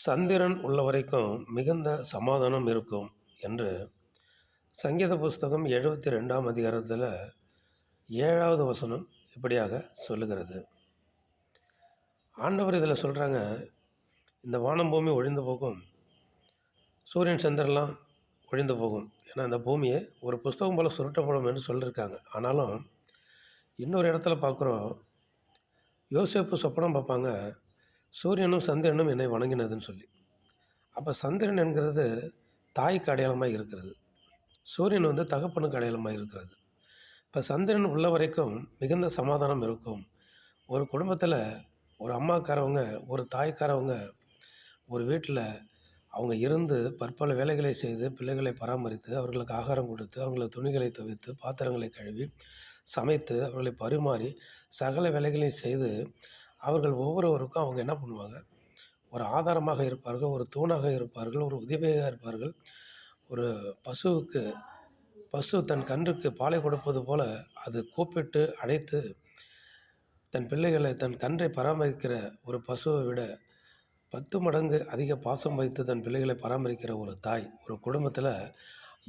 சந்திரன் உள்ள வரைக்கும் மிகுந்த சமாதானம் இருக்கும் என்று சங்கீத புஸ்தகம் 72ஆம் அதிகாரத்தில் 7வது வசனம் இப்படியாக சொல்லுகிறது. ஆண்டவர் இதில் சொல்கிறாங்க, இந்த வானம் பூமி ஒழிந்து போகும், சூரியன் சந்திரன்லாம் ஒழிந்து போகும். ஏன்னா அந்த பூமியை ஒரு புஸ்தகம் போல் சுருட்டப்படும் என்று சொல்லியிருக்காங்க. ஆனாலும் இன்னொரு இடத்துல பார்க்குறோம், யோசேப்பு சொப்பனம் பார்ப்பாங்க, சூரியனும் சந்திரனும் என்னை வணங்கினதுன்னு சொல்லி. அப்போ சந்திரன் என்கிறது தாய்க்கு அடையாளமாக இருக்கிறது, சூரியன் தகப்பனுக்கு அடையாளமாக இருக்கிறது. இப்போ சந்திரன் உள்ள வரைக்கும் மிகுந்த சமாதானம் இருக்கும். ஒரு குடும்பத்தில் ஒரு அம்மாக்காரவங்க, ஒரு தாய்க்காரவங்க ஒரு வீட்டில் அவங்க இருந்து பற்பல வேலைகளை செய்து பிள்ளைகளை பராமரித்து அவர்களுக்கு ஆகாரம் கொடுத்து அவர்களுக்கு துணிகளை துவைத்து பாத்திரங்களை கழுவி சமைத்து அவர்களை பரிமாறி சகல வேலைகளையும் செய்து அவர்கள் ஒவ்வொருவருக்கும் அவங்க என்ன பண்ணுவாங்க, ஒரு ஆதாரமாக இருப்பார்கள், ஒரு தூணாக இருப்பார்கள், ஒரு உதவியாக இருப்பார்கள். ஒரு பசு தன் கன்றுக்கு பாலை கொடுப்பது போல அது கூப்பிட்டு அழைத்து தன் பிள்ளைகளை, தன் கன்றை பராமரிக்கிற ஒரு பசுவை விட 10 மடங்கு அதிக பாசம் வைத்து தன் பிள்ளைகளை பராமரிக்கிற ஒரு தாய் ஒரு குடும்பத்தில்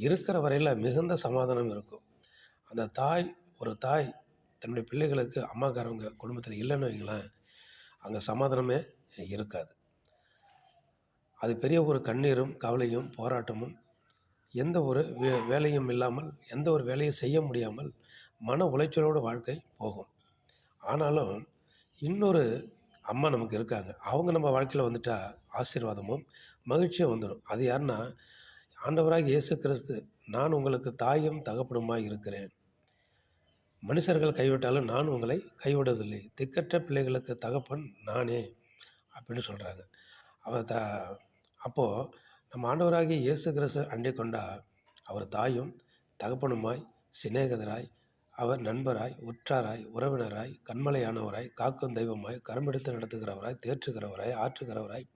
இருக்கிற வரையில் மிகுந்த சமாதானம் இருக்கும். அந்த ஒரு தாய் தன்னுடைய பிள்ளைகளுக்கு அம்மாக்காரவங்க குடும்பத்தில் இல்லைன்னு வைங்களேன், அங்கே சமாதானமே இருக்காது. அது பெரிய ஒரு கண்ணீரும் கவலையும் போராட்டமும், எந்த ஒரு வேலையும் இல்லாமல், எந்த ஒரு வேலையும் செய்ய முடியாமல் மன உளைச்சலோடு வாழ்க்கை போகும். ஆனாலும் இன்னொரு அம்மா நமக்கு இருக்காங்க. அவங்க நம்ம வாழ்க்கையில் வந்துட்டால் ஆசீர்வாதமும் மகிழ்ச்சியும் வந்துடும். அது யாருன்னா, ஆண்டவராகிய இயேசு கிறிஸ்து, நான் உங்களுக்கு தாயும் தகப்பனுமாய் இருக்கிறேன், மனுஷர்கள் கைவிட்டாலும் நான் உங்களை கைவிடுவதில்லை, திக்கற்ற பிள்ளைகளுக்கு தகப்பன் நானே அப்படின்னு சொல்கிறாங்க. அப்போது நம்ம ஆண்டவராகிய இயேசு கிறிஸ்து அண்டை கொண்டா அவர் தாயும் தகப்பனுமாய், சிநேகிதராய், அவர் நண்பராய், உற்றாராய், உறவினராய், கண்மலையானவராய், காக்கும் தெய்வமாய், கரமெடுத்து நடத்துகிறவராய், தேற்றுகிறவராய், ஆற்றுகிறவராய்,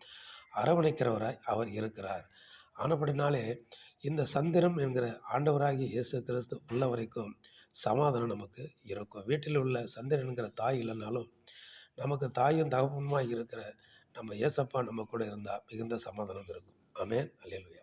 அரவணைக்கிறவராய் அவர் இருக்கிறார். ஆனப்படினாலே இந்த சந்திரம் என்கிற ஆண்டவராகிய இயேசு கிறிஸ்து உள்ள வரைக்கும் சமாதானம் நமக்கு இருக்கும். வீட்டில் உள்ள சந்திரன் என்கிற தாய் இல்லைனாலும் நமக்கு தாயும் தகப்பனுமாய் இருக்கிற நம்ம ஏசப்பா நம்ம கூட இருந்தால் மிகுந்த சமாதானம் இருக்கும். ஆமென். அல்லேலூயா.